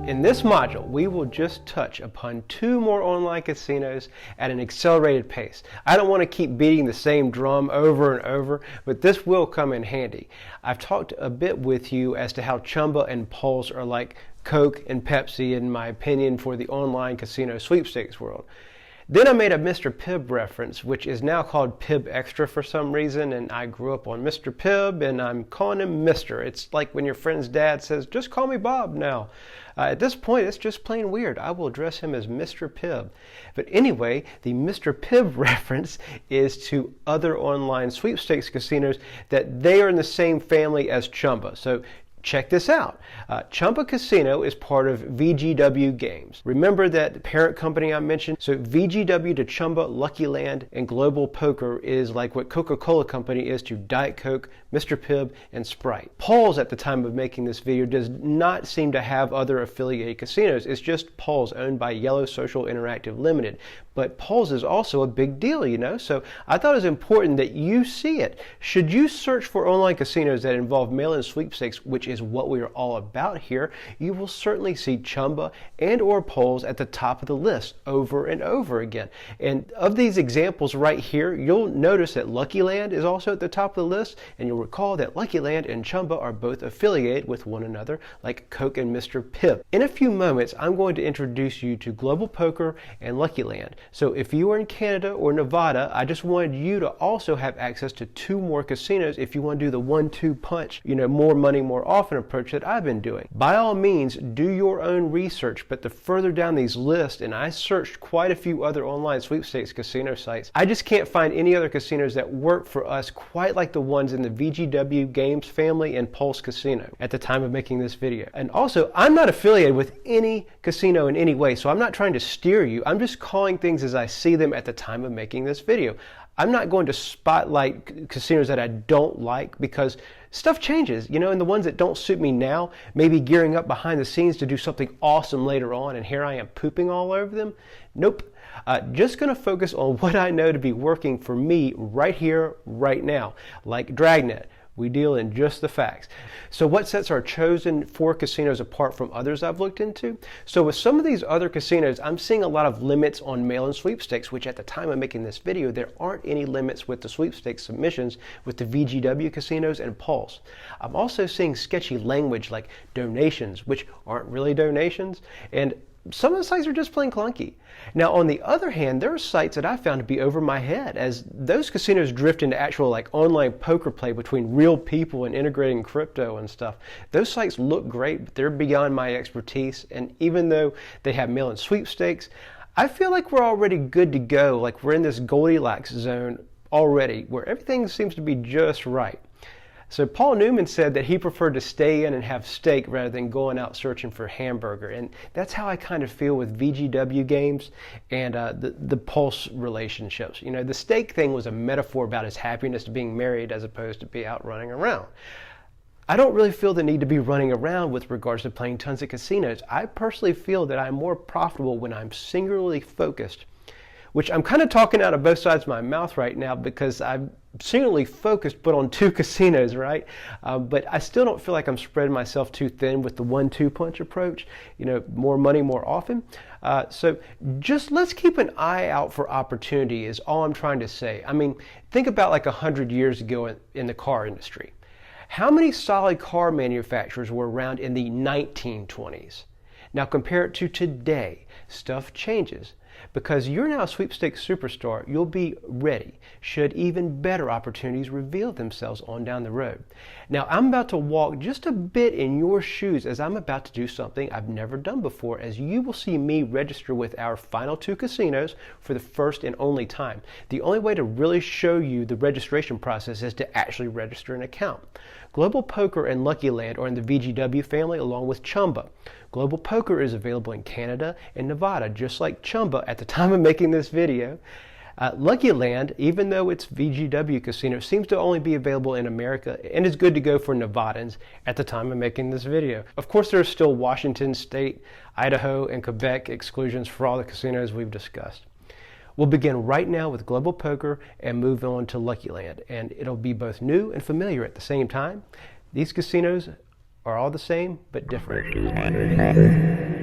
In this module, we will just touch upon 2 more online casinos at an accelerated pace. I don't want to keep beating the same drum over and over, but this will come in handy. I've talked a bit with you as to how Chumba and Pulse are like Coke and Pepsi, in my opinion, for the online casino sweepstakes world. Then I made a Mr. Pibb reference, which is now called Pibb Extra for some reason, and I grew up on Mr. Pibb, and I'm calling him Mr. It's like when your friend's dad says, just call me Bob now. At this point, it's just plain weird. I will address him as Mr. Pibb. But anyway, the Mr. Pibb reference is to other online sweepstakes casinos that they are in the same family as Chumba. So check this out. Chumba Casino is part of VGW Games. Remember that the parent company I mentioned? So VGW to Chumba, Lucky Land, and Global Poker is like what Coca-Cola Company is to Diet Coke, Mr. Pibb, and Sprite. Pulse, at the time of making this video, does not seem to have other affiliated casinos. It's just Pulse, owned by Yellow Social Interactive Limited. But Pulse is also a big deal, you know? So I thought it was important that you see it. Should you search for online casinos that involve mail-in sweepstakes, which is what we are all about here, you will certainly see Chumba and or Pulse at the top of the list over and over again. And of these examples right here, you'll notice that Lucky Land is also at the top of the list, and you'll recall that Lucky Land and Chumba are both affiliated with one another, like Coke and Mr. Pibb. In a few moments, I'm going to introduce you to Global Poker and Lucky Land. So if you are in Canada or Nevada, I just wanted you to also have access to 2 more casinos if you want to do the 1-2 punch, more money, more often approach that I've been doing. By all means, do your own research, but the further down these lists, and I searched quite a few other online sweepstakes casino sites, I just can't find any other casinos that work for us quite like the ones in the VGW Games family and Pulse Casino at the time of making this video. And also, I'm not affiliated with any casino in any way, so I'm not trying to steer you. I'm just calling things as I see them at the time of making this video. I'm not going to spotlight casinos that I don't like because stuff changes, and the ones that don't suit me now, maybe gearing up behind the scenes to do something awesome later on, and here I am pooping all over them. Nope. Just going to focus on what I know to be working for me right here, right now, like Dragnet. We deal in just the facts. So what sets our chosen 4 casinos apart from others I've looked into? So with some of these other casinos, I'm seeing a lot of limits on mail-in sweepstakes, which at the time of making this video, there aren't any limits with the sweepstakes submissions with the VGW casinos and Pulse. I'm also seeing sketchy language like donations, which aren't really donations, and some of the sites are just plain clunky. Now, on the other hand, there are sites that I found to be over my head, as those casinos drift into actual online poker play between real people and integrating crypto and stuff. Those sites look great, but they're beyond my expertise, and even though they have mail-in sweepstakes, I feel like we're already good to go, like we're in this Goldilocks zone already, where everything seems to be just right. So Paul Newman said that he preferred to stay in and have steak rather than going out searching for hamburger. And that's how I kind of feel with VGW Games and the Pulse relationships. The steak thing was a metaphor about his happiness to being married as opposed to be out running around. I don't really feel the need to be running around with regards to playing tons of casinos. I personally feel that I'm more profitable when I'm singularly focused, which I'm kind of talking out of both sides of my mouth right now because I'm singularly focused but on 2 casinos, right? But I still don't feel like I'm spreading myself too thin with the 1-2 punch approach, more money more often. So just let's keep an eye out for opportunity is all I'm trying to say. I mean, think about like 100 years ago in the car industry. How many solid car manufacturers were around in the 1920s? Now compare it to today. Stuff changes. Because you're now a Sweepstakes Superstar, you'll be ready should even better opportunities reveal themselves on down the road. Now, I'm about to walk just a bit in your shoes as I'm about to do something I've never done before, as you will see me register with our final 2 casinos for the first and only time. The only way to really show you the registration process is to actually register an account. Global Poker and Lucky Land are in the VGW family along with Chumba. Global Poker is available in Canada and Nevada, just like Chumba at the time of making this video. Lucky Land, even though it's VGW casino, seems to only be available in America and is good to go for Nevadans at the time of making this video. Of course, there are still Washington State, Idaho, and Quebec exclusions for all the casinos we've discussed. We'll begin right now with Global Poker and move on to Lucky Land, and it'll be both new and familiar at the same time. These casinos are all the same but different.